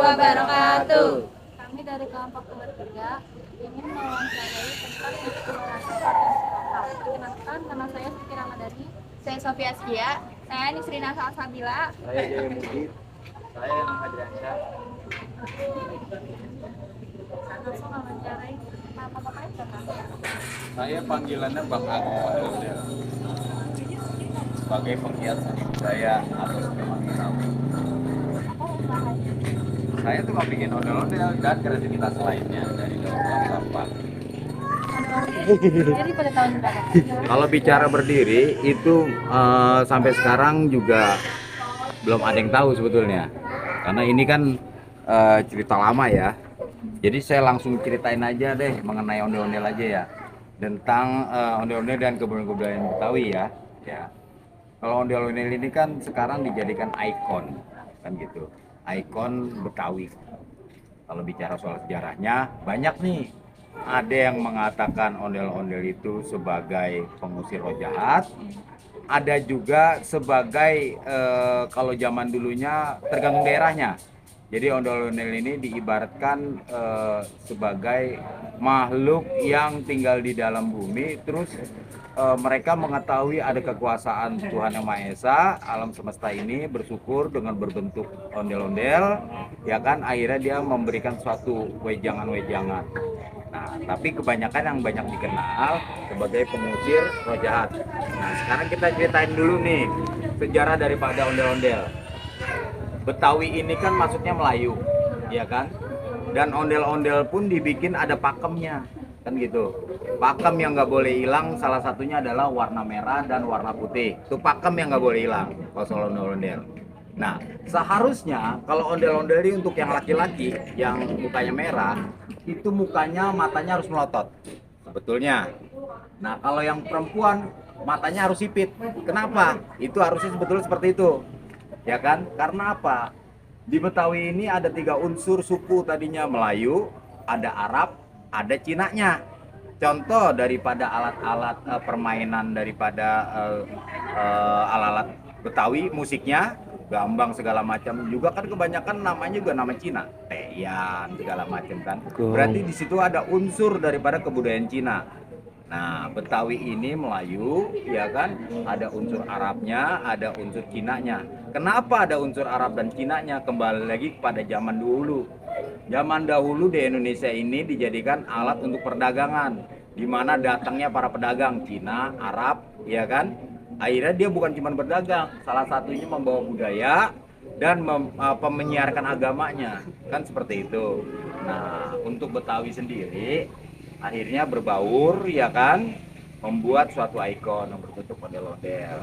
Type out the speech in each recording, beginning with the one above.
wabarakatuh. Kami dari kelompok nomor 3 ingin mewawancarai tentang eksplorasi potensi lokal. Perkenalkan, nama saya Siti Ramadhani. Saya Sofia Askia. Saya Nisrina Salsabila. Saya Jaya Mujid. Saya yang Adriansyah. Langsung mewawancarai nama Bapak itu kan? Saya panggilannya Bang Agung Wadodel sebagai penggiat seni budaya atau seniman Betawi. Oh, usahanya. Saya tuh bikin ondel-ondel dan kreativitas lainnya dari daur sampah. Jadi pada tahun berapa? Kalau bicara berdiri itu sampai sekarang juga belum ada yang tahu sebetulnya, karena ini kan cerita lama ya. Jadi saya langsung ceritain aja deh mengenai ondel-ondel aja ya, tentang ondel-ondel dan kebudayaan Betawi ya. Kalau ondel-ondel ini kan sekarang dijadikan ikon, kan gitu, ikon Betawi. Kalau bicara soal sejarahnya banyak nih. Ada yang mengatakan ondel-ondel itu sebagai pengusir roh jahat, ada juga sebagai kalau zaman dulunya tergantung daerahnya. Jadi ondel-ondel ini diibaratkan sebagai makhluk yang tinggal di dalam bumi, terus mereka mengetahui ada kekuasaan Tuhan Yang Maha Esa, alam semesta ini, bersyukur dengan berbentuk ondel-ondel, ya kan, akhirnya dia memberikan suatu wejangan-wejangan. Nah, tapi kebanyakan yang banyak dikenal sebagai pengusir roh jahat. Nah, sekarang kita ceritain dulu nih sejarah daripada ondel-ondel. Betawi ini kan maksudnya Melayu, ya kan? Dan ondel-ondel pun dibikin ada pakemnya, kan gitu. Pakem yang nggak boleh hilang salah satunya adalah warna merah dan warna putih. Itu pakem yang nggak boleh hilang kalau soal ondel-ondel. Nah, seharusnya kalau ondel-ondel ini untuk yang laki-laki yang mukanya merah, itu mukanya, matanya harus melotot sebetulnya. Nah, kalau yang perempuan matanya harus sipit. Kenapa? Itu harusnya sebetulnya seperti itu, ya kan? Karena apa? Di Betawi ini ada 3 unsur suku tadinya, Melayu, ada Arab, ada Cinanya. Contoh daripada alat-alat permainan daripada alat-alat Betawi, musiknya, gambang segala macam juga kan kebanyakan namanya juga nama Cina, teyan segala macam kan. Berarti di situ ada unsur daripada kebudayaan Cina. Nah, Betawi ini Melayu, ya kan? Ada unsur Arabnya, ada unsur Cinanya. Kenapa ada unsur Arab dan Cinanya? Kembali lagi kepada zaman dulu. Zaman dahulu di Indonesia ini dijadikan alat untuk perdagangan, di mana datangnya para pedagang Cina, Arab, ya kan? Akhirnya dia bukan cuma berdagang, salah satunya membawa budaya dan menyiarkan agamanya, kan seperti itu. Nah, untuk Betawi sendiri akhirnya berbaur, ya kan, membuat suatu ikon yang berbentuk ondel-ondel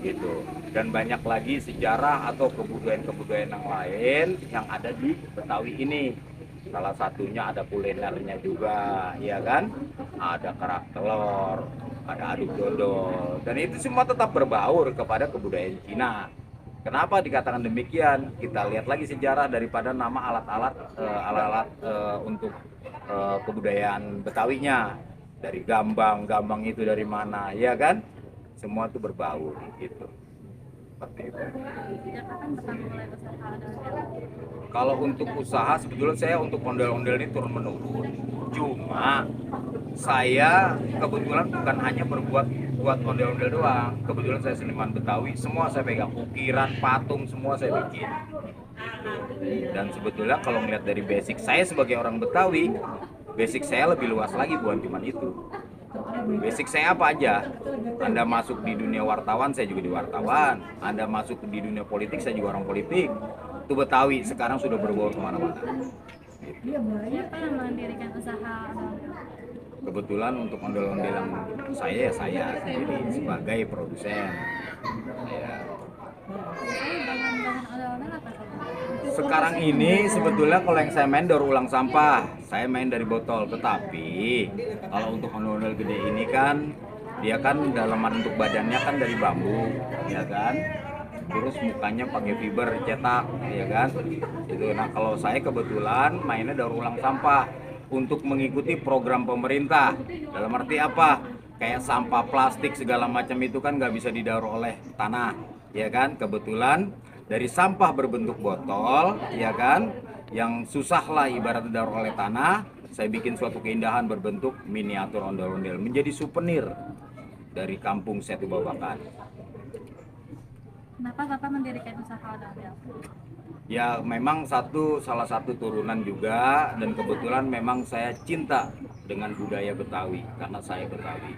gitu. Dan banyak lagi sejarah atau kebudayaan-kebudayaan yang lain yang ada di Betawi ini. Salah satunya ada kulinernya juga, ya kan, ada kerak telur, ada aduk dodol, dan itu semua tetap berbaur kepada kebudayaan Cina. Kenapa dikatakan demikian? Kita lihat lagi sejarah daripada nama alat-alat untuk kebudayaan Betawinya. Dari gambang itu dari mana, ya kan? Semua itu berbaur gitu. Seperti itu. Sejak kapan pertama mulai usaha ondel-ondel? Kalau untuk usaha sebetulnya saya untuk ondel-ondel ini turun menurun. Cuma saya kebetulan bukan hanya buat ondel-ondel doang. Kebetulan saya seniman Betawi, semua saya pegang, ukiran, patung, semua saya bikin. Dan sebetulnya kalau melihat dari basic saya sebagai orang Betawi, basic saya lebih luas lagi, bukan cuma itu. Basic saya apa aja? Anda masuk di dunia wartawan, saya juga di wartawan. Anda masuk di dunia politik, saya juga orang politik. Itu Betawi sekarang sudah berbaur kemana-mana. Siapa yang mendirikan usaha ondel-ondel? Kebetulan untuk ondel-ondel yang saya sendiri sebagai produsen. Ya. Bahan-bahan ondel-ondel apa saja? Sekarang ini sebetulnya kalau yang saya main daur ulang sampah, saya main dari botol. Tetapi kalau untuk ondel-ondel gede ini kan dia kan dalaman untuk badannya kan dari bambu, ya kan. Terus mukanya pakai fiber cetak, ya kan. Itu. Nah, kalau saya kebetulan mainnya daur ulang sampah untuk mengikuti program pemerintah. Dalam arti apa? Kayak sampah plastik segala macam itu kan nggak bisa didaur oleh tanah, ya kan. Kebetulan dari sampah berbentuk botol, ya kan, yang susah lah ibarat daur oleh tanah, saya bikin suatu keindahan berbentuk miniatur ondel-ondel menjadi souvenir dari kampung Setu Babakan. Kenapa Bapak mendirikan usaha ondel-ondel? Ya memang salah satu turunan juga, dan kebetulan memang saya cinta dengan budaya Betawi karena saya Betawi.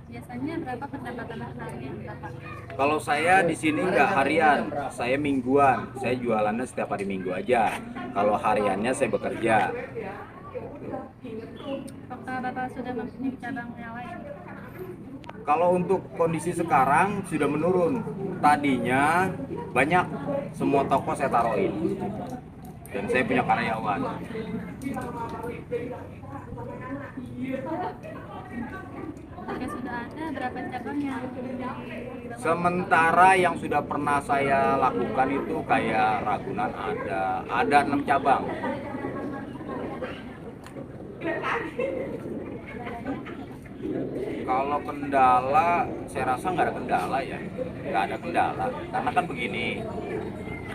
Biasanya berapa pendapatan harian Bapak? Kalau saya di sini nggak harian, saya mingguan. Saya jualannya setiap hari Minggu aja. Kalau hariannya saya bekerja. Apakah Bapak sudah mempunyai cabang yang lain? Kalau untuk kondisi sekarang sudah menurun. Tadinya banyak, semua toko saya taruhin. Dan saya punya karyawan. Jika sudah ada, berapa cabang yang Sementara yang sudah pernah saya lakukan itu kayak Ragunan ada 6 cabang. Kalau kendala, saya rasa nggak ada kendala ya, nggak ada kendala. Karena kan begini,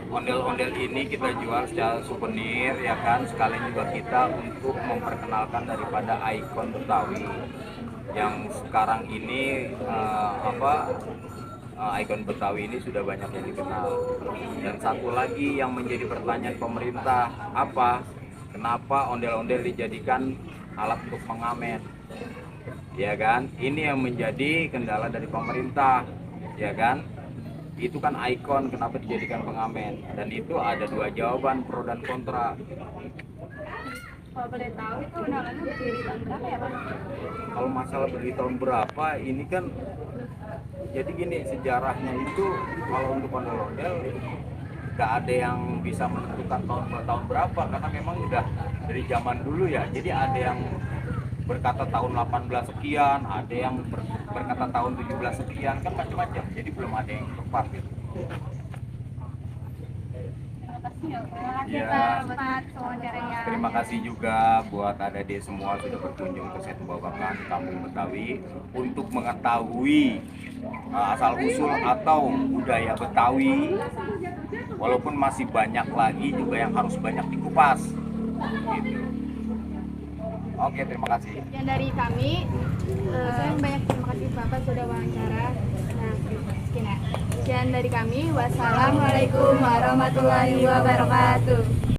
ondel-ondel ini kita jual secara souvenir ya kan, sekalian juga kita untuk memperkenalkan daripada ikon Betawi yang sekarang ini ikon Betawi ini sudah banyak yang dikenal. Dan satu lagi yang menjadi pertanyaan pemerintah, kenapa ondel-ondel dijadikan alat untuk pengamen? Ya kan, ini yang menjadi kendala dari pemerintah, ya kan. Itu kan ikon, kenapa dijadikan pengamen? Dan itu ada dua jawaban, pro dan kontra. kalau boleh tahu itu undangannya berdiri tahun berapa ya Pak? Kalau masalah berdiri tahun berapa, ini kan jadi gini, sejarahnya itu kalau untuk ondel-ondel nggak ada yang bisa menentukan tahun berapa, karena memang udah dari zaman dulu ya. Jadi ada yang berkata tahun 18 sekian, ada yang berkata tahun 17 sekian, kan macam-macam. Jadi belum ada yang tepat gitu. Ya, terima kasih juga buat adik-adik semua sudah berkunjung ke Setu Babakan, Kampung Betawi, untuk mengetahui asal usul atau budaya Betawi. Walaupun masih banyak lagi juga yang harus banyak dikupas. Gitu. Oke, terima kasih. Sekian dari kami. Saya banyak terima kasih Bapak sudah wawancara. Nah, sekian ya. Sekian dari kami. Wassalamualaikum warahmatullahi wabarakatuh.